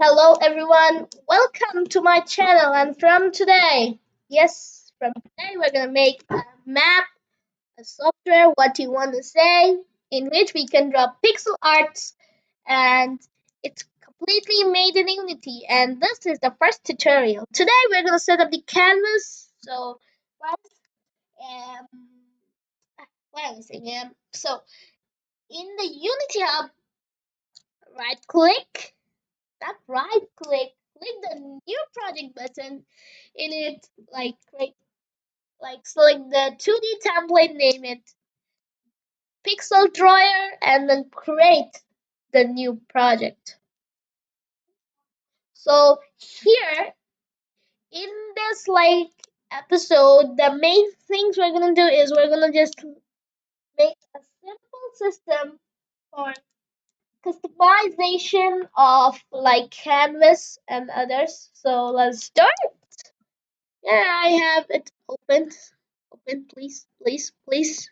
Hello everyone, welcome to my channel and from today we're gonna make a map, a software, what you want to say, in which we can draw pixel arts and it's completely made in Unity and this is the first tutorial. Today we're gonna set up the canvas, so first, um, what am I saying? So in the Unity Hub, right click. Tap right click the new project button in it, select the 2D template, name it Pixel Drawer, and then create the new project. So here in this episode, the main things we're gonna do is we're gonna just make a simple system for customization of canvas and others. So let's start. Yeah, I have it opened. Open, please, please, please.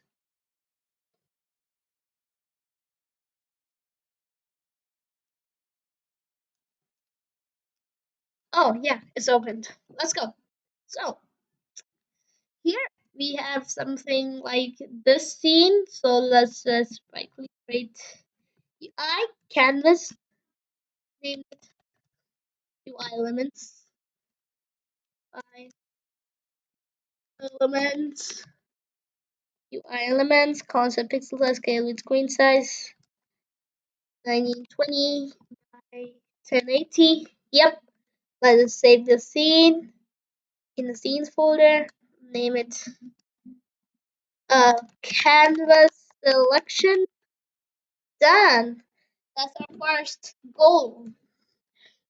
Oh, yeah, it's opened. Let's go. So, here we have something like this scene. So, let's just right click, create UI, canvas, name it UI elements, UI elements, UI elements, concept pixel size, scale with screen size, 1920 by 1080. Yep, let us save the scene in the scenes folder, name it canvas selection. Done. That's our first goal.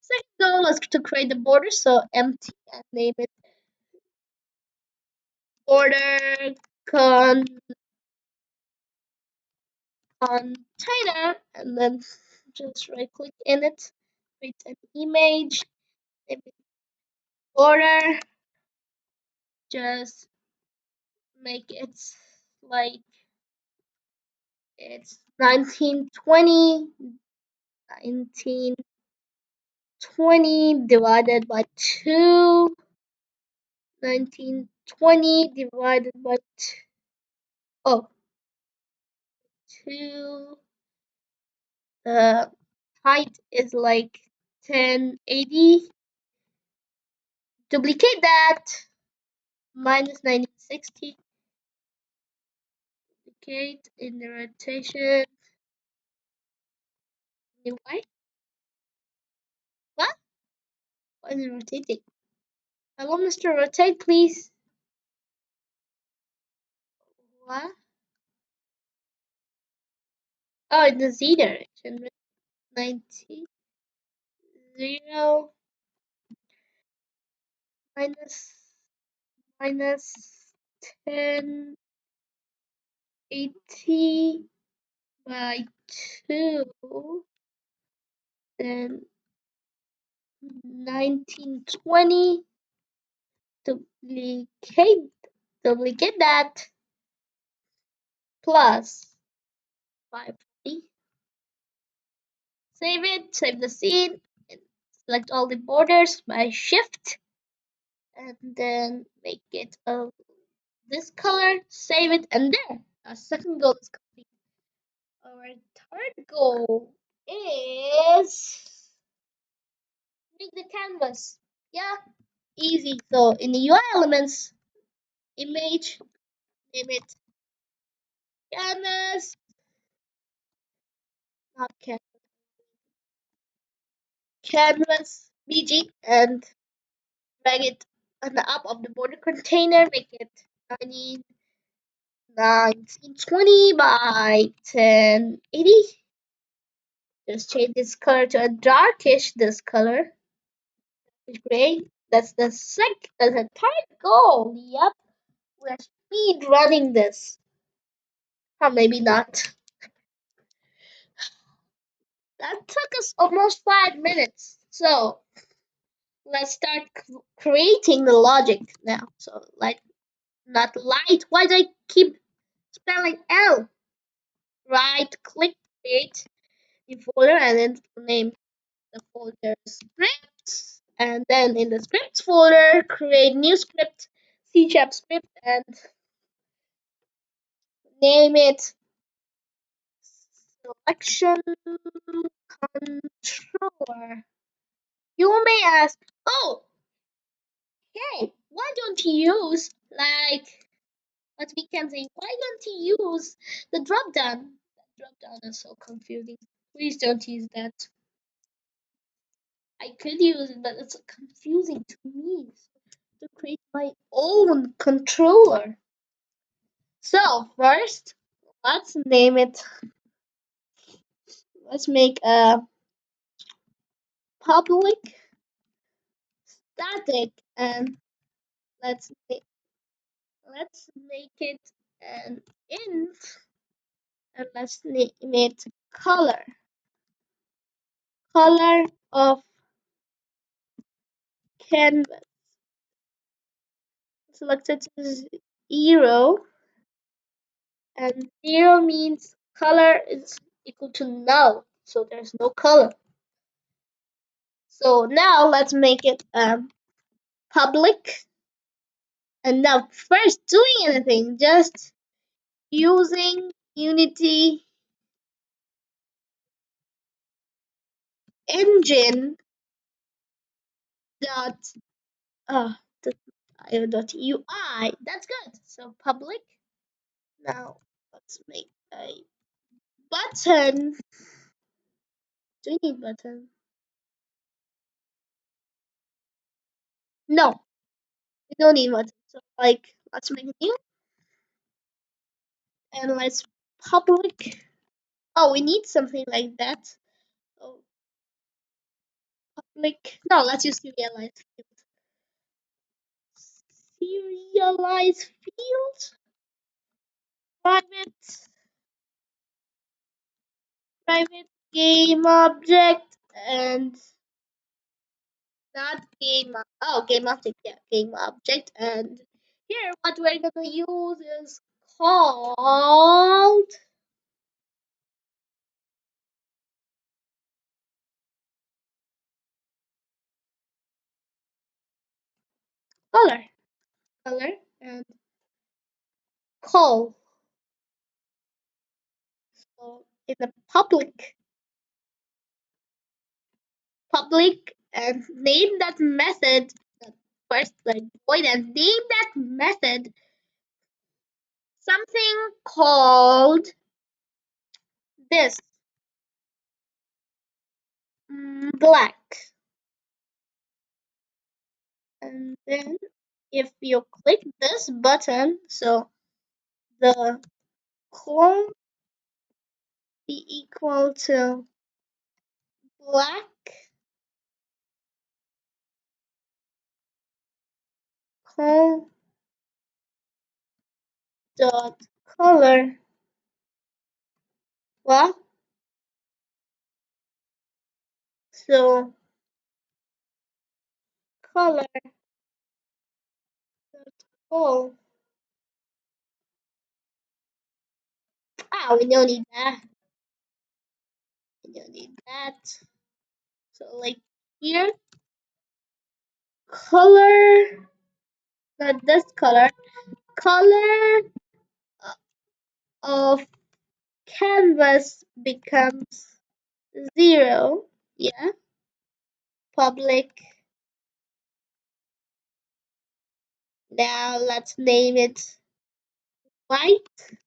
Second goal is to create the border, so empty and name it border con container, and then just right click in it, create an image, name it border, just make it like it's 1920 divided by 2, 1920 divided by 2. The height is like 1080. Duplicate that. Minus 1960. Duplicate in the rotation. Why? What? Why is it rotating? I want us to rotate, please. What? Oh, in the Z direction. 90, 0, minus, minus 1080 by 2, then 1920, duplicate duplicate that, plus 540. Save it, save the scene, and select all the borders by shift, and then make it this color, save it, and there. Our second goal is complete. Our third goal is make the canvas. Yeah, easy. So in the UI elements, image, name it canvas, not canvas BG, and drag it on the up of the border container, make it 90, 1920 by 1080. Just change this color to a darkish this color. It's gray. That's the third goal. Yep. We're speed running this. Or maybe not. That took us almost 5 minutes. So let's start creating the logic now. So like not light. Why do I keep spelling L? Right click, create the folder, and then name the folder scripts, and then in the scripts folder, create new script, C# script, and name it selection controller. You may ask, oh, hey, why don't you use like what we can say? Why don't you use the drop down? The drop down is so confusing. Please don't use that. I could use it, but it's confusing to me to create my own controller. So first, let's name it. Let's make a public static, and let's let's make it an int, and let's name it color of canvas. Selected 0, and 0 means color is equal to null, so there's no color. So now let's make it public. And now first doing anything, just using Unity engine dot uh dot UI. That's good. So public. Now let's make a button. Do we need button? No, we don't need button. So like let's make a new, and let's public. Oh, we need something like that. Oh, public. No, let's use serialized field. Serialized field. Private. Private game object and not game. Oh, game object. Yeah, game object. And here, what we're gonna use is called color. Color and call. So in the public and name that method. First, like void and name that method something called this black. And then if you click this button, so the clone be equal to black clone dot color. Well, so color dot call. Ah, we don't need that. We don't need that. So like here, color, not this color of canvas becomes 0. Yeah, public. Now let's name it white,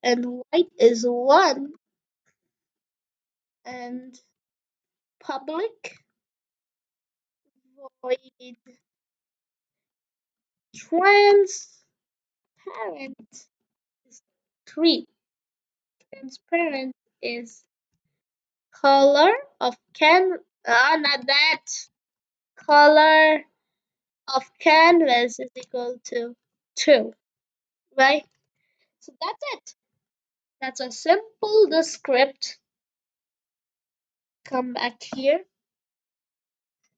and white is 1, and public void transparent is 3. Transparent is color of not that. Color of canvas is equal to 2, right? So that's it. That's a simple the script. Come back here.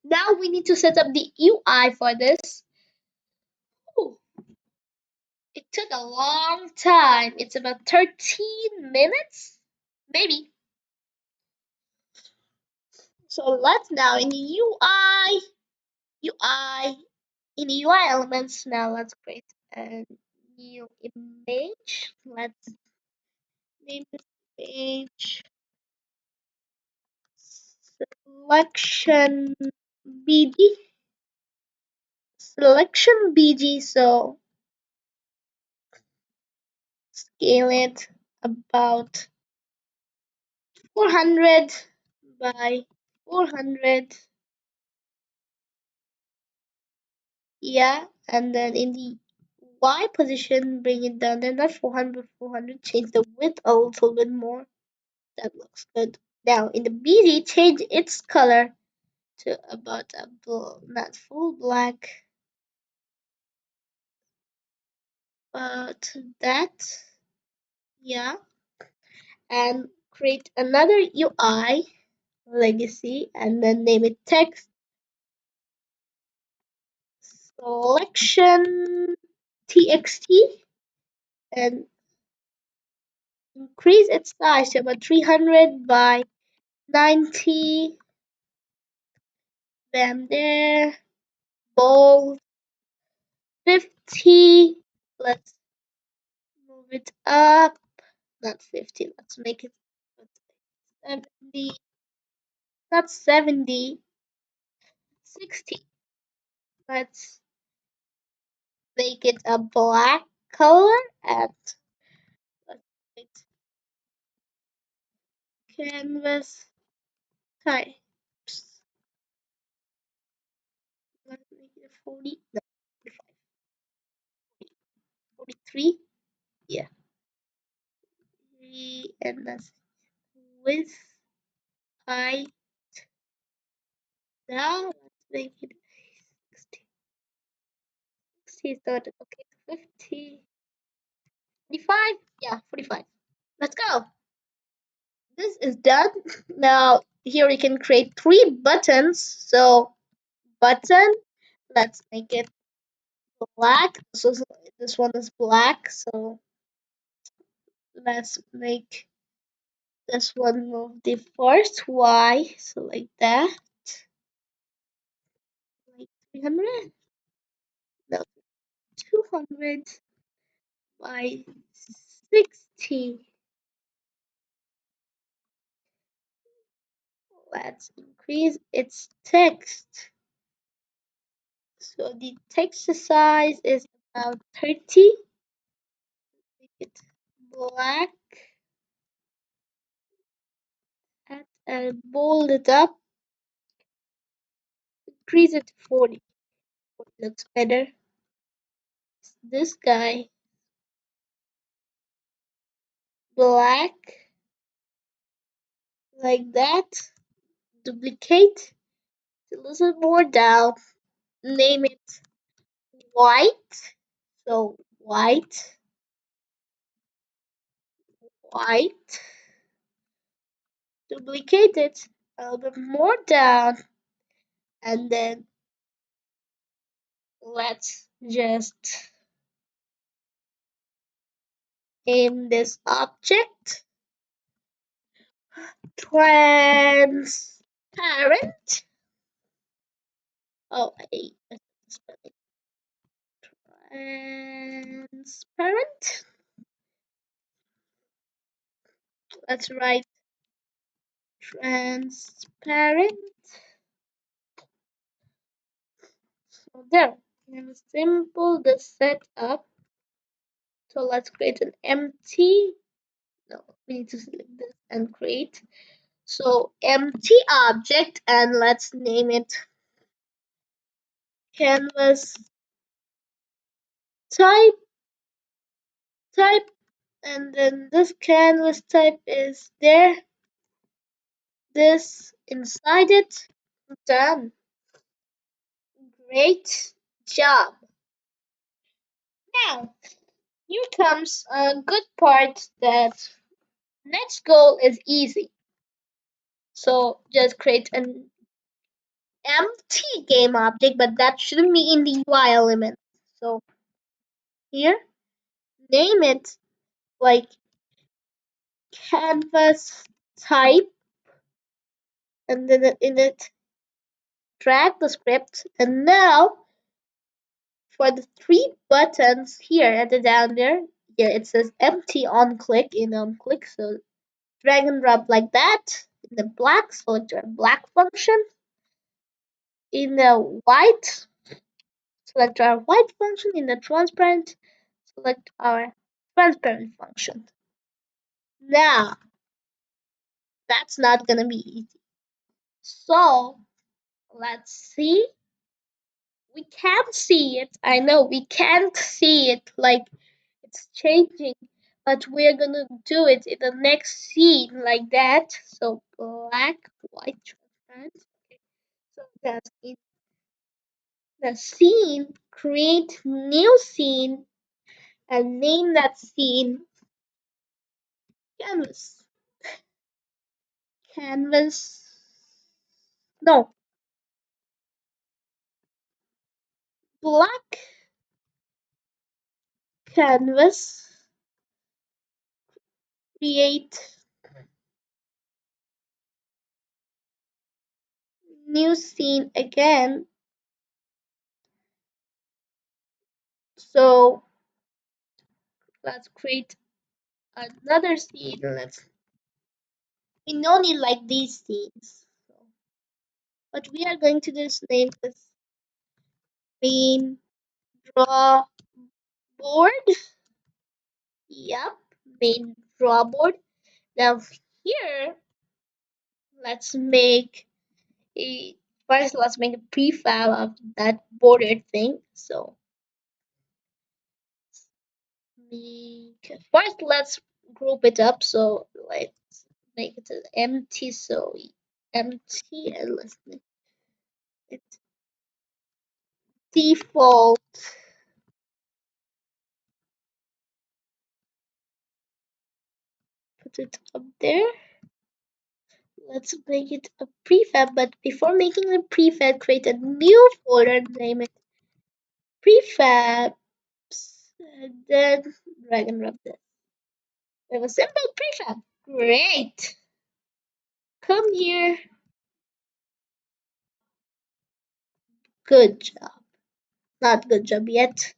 Now we need to set up the UI for this. Ooh, it took a long time. It's about 13 minutes, maybe. So let's now in the UI, in the UI elements, now let's create a new image. Let's name this image selection BG. Selection BG. So scale it about 400 by 400. Yeah, and then in the Y position, bring it down. Then not 400, 400. Change the width a little bit more. That looks good. Now in the BD, change its color to about a not full black, but that. Yeah, and create another UI legacy, and then name it text selection txt, and increase its size to about 300 by 90. Bam there. Bold 50. Let's move it up. Not 50. Let's make it 70. Not 70. 60. Let's make it a black color, and let's make canvas types. Let's make it 40. No, 45. 43. Yeah. And that's width, height. Now let's make it 60. 60 is not okay. 50. 45. Yeah, 45. Let's go. This is done. Now here we can create three buttons. So button, let's make it black. So this one is black. So let's make this one move the first Y. So like that. Like 300. No, 200 by 60. Let's increase its text. So the text size is about 30. Make it black and bold it up. Increase it to 40. Looks better. This guy, black, like that. Duplicate. A little more down. Name it white. So white, white. Duplicate it a little bit more down, and then let's just name this object transparent. Oh, I spelling transparent. Let's write transparent. So there, we have a simple the setup. So let's create an empty. No, we need to select this and create. So empty object, and let's name it canvas type type, and then this canvas type is there. This inside it. Done. Great job. Now here comes a good part that next goal is easy. So just create an empty game object, but that shouldn't be in the UI element. So here, name it like canvas type, and then in it drag the script. And now for the three buttons here at the down there, yeah, it says empty on click in on click. So drag and drop like that. In the black, select our black function. In the white, select our white function. In the transparent, select our transparent function. Now, that's not gonna be easy. So, let's see. We can't see it. I know we can't see it like it's changing, but we're gonna do it in the next scene like that. So, black, white, transparent. Okay. So, that's in the scene. Create new scene and name that scene canvas. Canvas. No, black canvas. Create new scene again. So let's create another scene. We don't need like these scenes. So, but we are going to just name this main draw board. Yep, main draw board. Now here, let's make a first. Let's make a prefab of that border thing. So first, let's group it up. So let's make it an empty. So empty, and let's make it default. Put it up there. Let's make it a prefab, but before making the prefab, create a new folder, name it prefabs, and then drag and drop this. We have a simple prefab. Great. Come here. Good job. Not good job yet.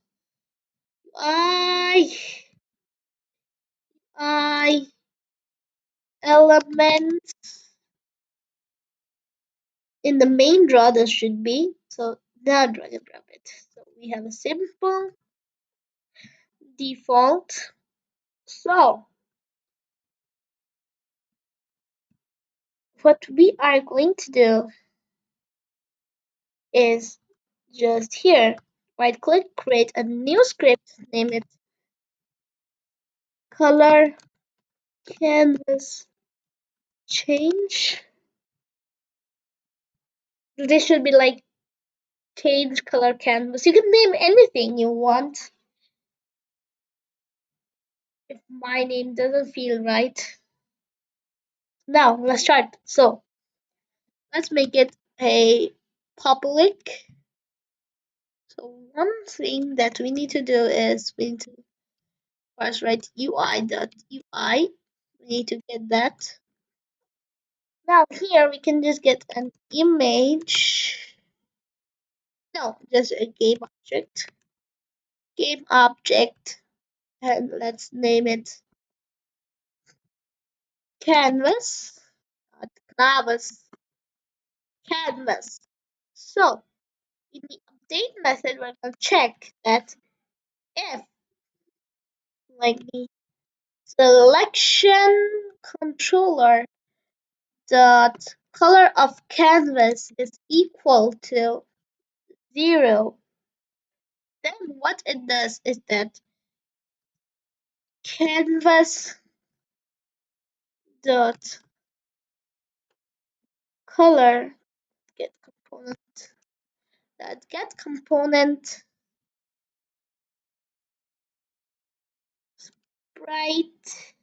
I I elements in the main draw this should be. So now drag and drop it. So we have a simple default. So what we are going to do is just here, right click, create a new script, name it color canvas change. This should be like change color canvas. You can name anything you want. If my name doesn't feel right. Now let's start. So let's make it a public. So one thing that we need to do is we need to first write UI.UI. We need to get that. Now here we can just get an image. No, just a game object. Game object. And let's name it canvas. Not canvas. Canvas. So in the update method, we're going to check that if like the selection controller dot color of canvas is equal to 0, then what it does is that canvas dot color get component that get component sprite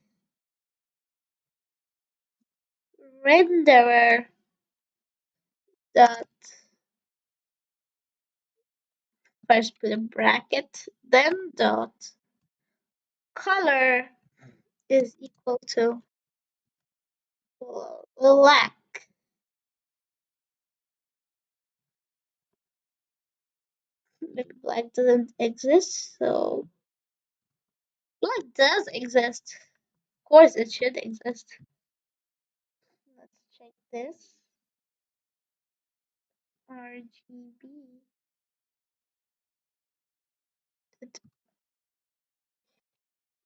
renderer dot first put a bracket, then dot color is equal to black. Like black doesn't exist, so black does exist. Of course, it should exist. Let's check this. RGB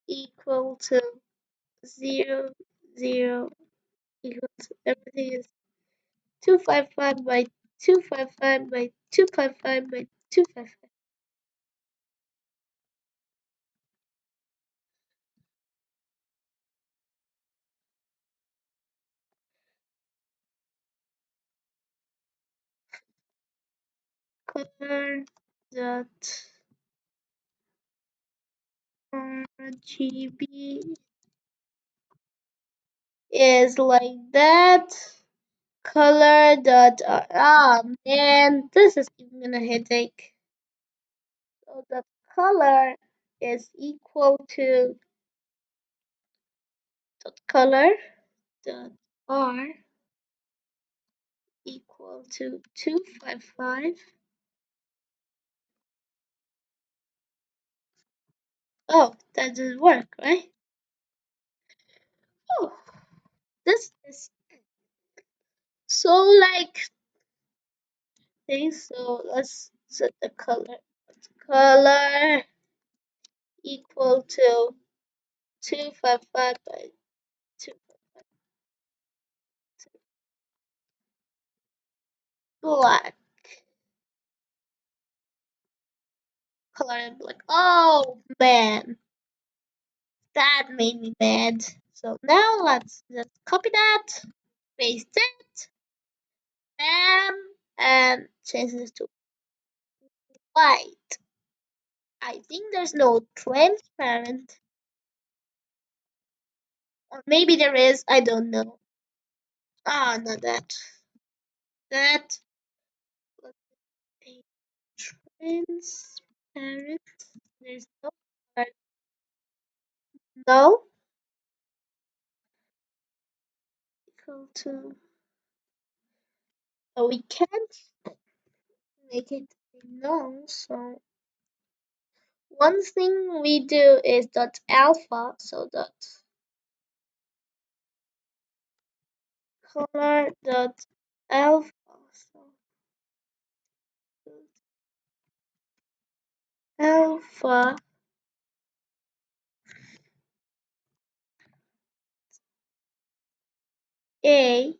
equal to 0, 0 equal to everything is 255 by 255 by 255 by 255. Color dot RGB is like that. Color dot man, this is giving a headache. So the color is equal to dot color dot R equal to 255. Oh, that doesn't work, right? Oh, this is so like thing. So let's set the color. Color equal to 255 by 255. Black. Color in black. Oh man, that made me mad. So now let's just copy that, paste it, and change this to white. I think there's no transparent, or maybe there is. I don't know. Ah, not that. That was a transparent. There's no color. No equal to. We can't make it no. So one thing we do is dot alpha. So dot color dot alpha. So alpha A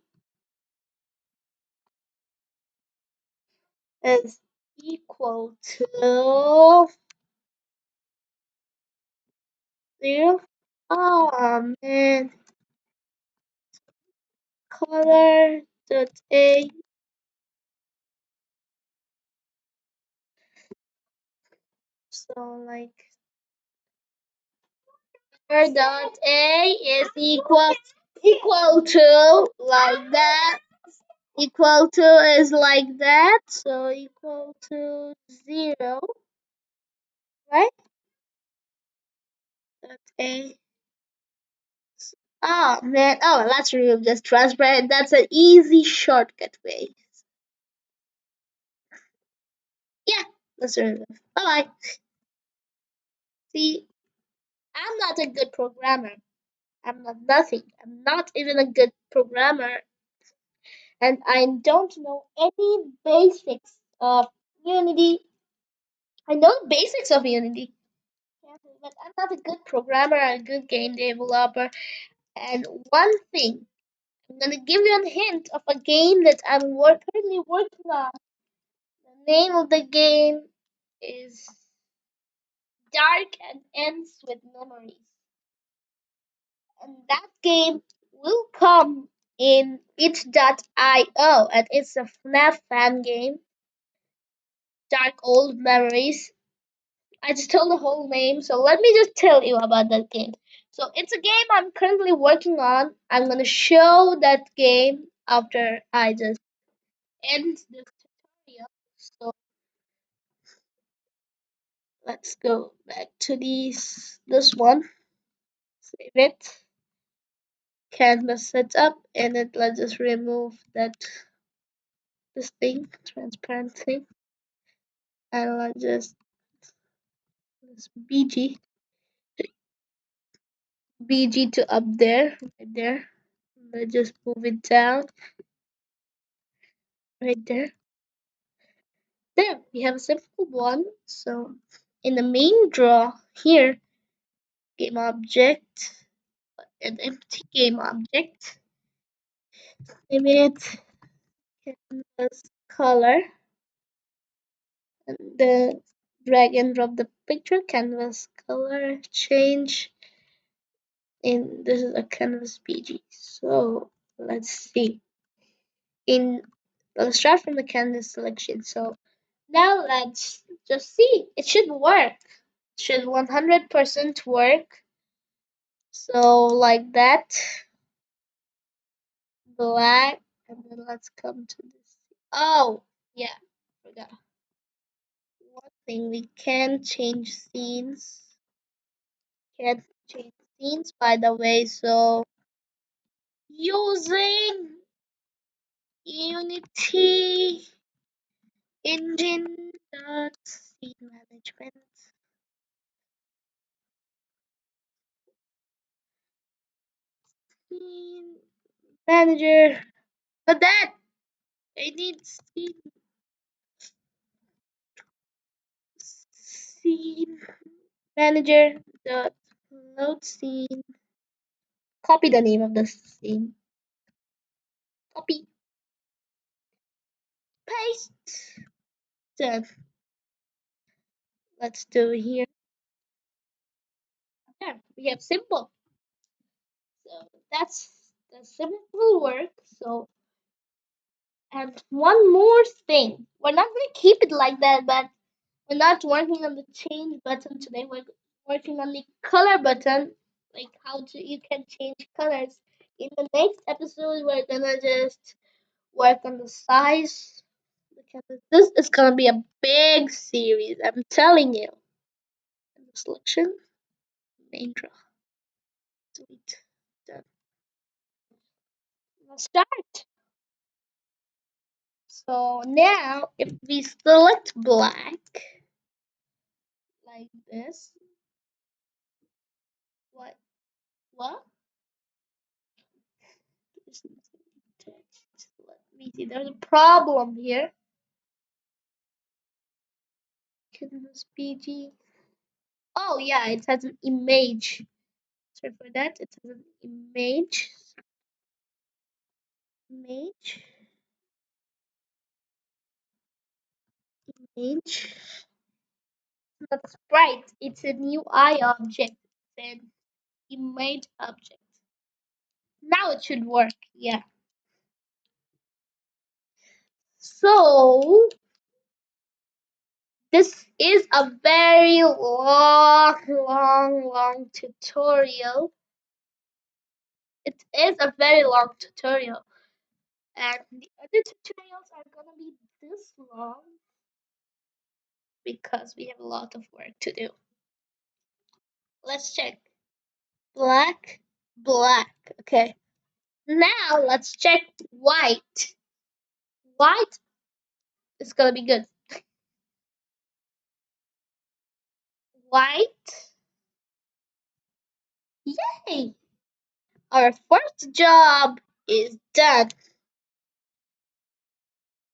is equal to 0. Oh man, color dot A. So like color dot A is equal to like that. Equal to is like that. So equal to 0, right? Dot A. Oh man, oh let's remove this transparent. That's an easy shortcut way. Yeah, let's remove. Bye bye. See, I'm not a good programmer. I'm not nothing. I'm not even a good programmer, and I don't know any basics of Unity. I know the basics of Unity, but I'm not a good programmer, a good game developer. And one thing, I'm gonna give you a hint of a game that currently working on. The name of the game is Dark and Ends with Memories. And that game will come in itch.io, and it's a FNAF fan game. Dark Old Memories. I just told the whole name, so let me just tell you about that game. So it's a game I'm currently working on. I'm gonna show that game after I just end this tutorial. So let's go back to this one. Save it. Canvas setup, and then let's just remove this thing, transparent thing. and let's just this BG to up there, right there. Let's just move it down, right there. There, we have a simple one. So in the main draw here, game object, an empty game object, limit canvas color, and then drag and drop the picture, canvas color, change. In this is a canvas PG. So let's see. In let's start from the canvas selection. So now let's just see. It should work. It should 100% work. So like that, black, and then let's come to this. Oh, yeah, forgot one thing. We can change scenes. Can change scenes, by the way. So using Unity engine dot scene management scene manager. But that I need scene manager dot load scene. Copy the name of the scene. Copy, paste. Then let's do here. There we have simple. So that's the simple work. So and one more thing. We're not gonna keep it like that, but we're not working on the change button today. We're working on the color button, like how to you can change colors. In the next episode, we're gonna just work on the size. Because this is gonna be a big series. I'm telling you. And the selection, main draw, delete, done. Let's start. So now, if we select black like this, what? What? There's nothing attached. Let me see. There's a problem here. Canvas PG. Oh yeah, it has an image. Sorry for that. It has an image. Image. Image. Not sprite. It's a new UI object. It's an image object. Now it should work. Yeah. So this is a very long tutorial. It is a very long tutorial. And the other tutorials are gonna be this long because we have a lot of work to do. Let's check. Black, black. Okay. Now let's check white. White is gonna be good. White. Yay! Our first job is done.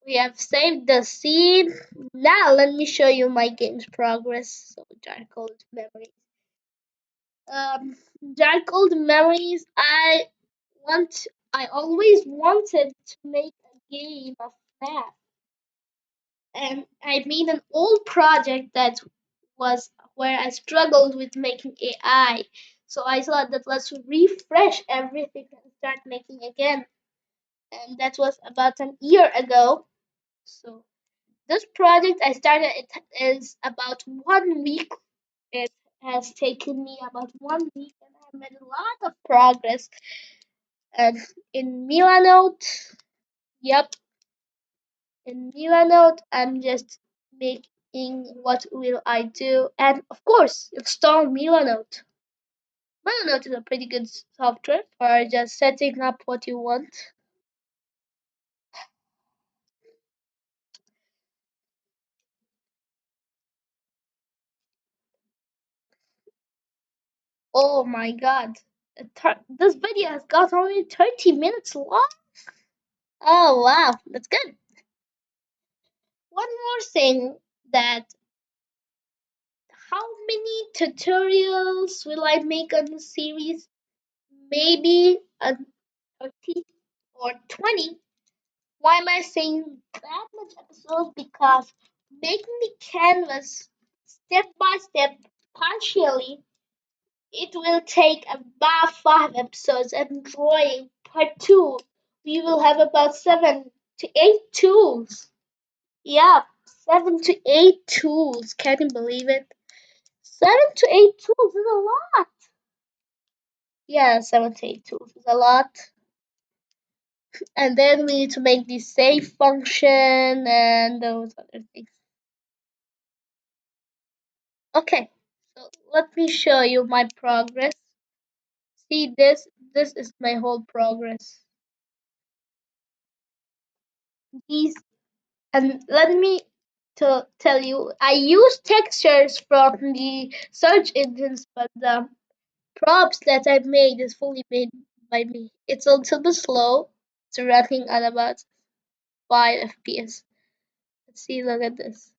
We have saved the scene. Now let me show you my game's progress. So Darkold Memories. Darkold Memories. Want. I always wanted to make a game of math, and I made an old project that was where I struggled with making AI. So I thought that let's refresh everything and start making again. And that was about an year ago. So this project I started it is about 1 week. It has taken me about 1 week and I've made a lot of progress. And in Milanote, yep, in Milanote I'm just making what will I do and of course install Milanote. Milanote is a pretty good software for just setting up what you want. Oh my god. This video has got only 30 minutes long. Oh wow, that's good. One more thing, that how many tutorials will I make on the series? Maybe a 30 or 20. Why am I saying that much episodes? Because making the canvas step by step, partially, it will take about 5 episodes, and drawing part two, we will have about 7 to 8 tools. Yeah, 7 to 8 tools. Can you believe it? 7 to 8 tools is a lot. Yeah, 7 to 8 tools is a lot. And then we need to make the save function and those other things. Okay, so let me show you my progress. See this? This is my whole progress. These, and let me to tell you, I use textures from the search engines, but the props that I made is fully made by me. It's a little bit slow. It's running at about 5 FPS. Let's see, look at this.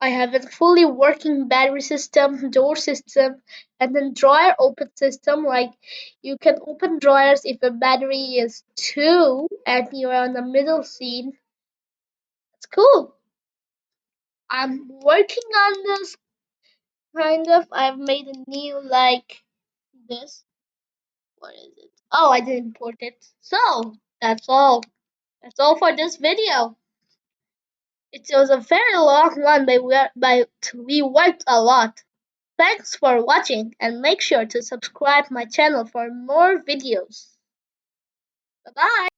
I have a fully working battery system, door system, and then drawer open system. Like, you can open drawers if the battery is 2 and you're on the middle scene. It's cool. I'm working on this kind of. I've made a new like this. What is it? Oh, I didn't import it. So that's all. That's all for this video. It was a very long one, but we worked a lot. Thanks for watching, and make sure to subscribe my channel for more videos. Bye bye.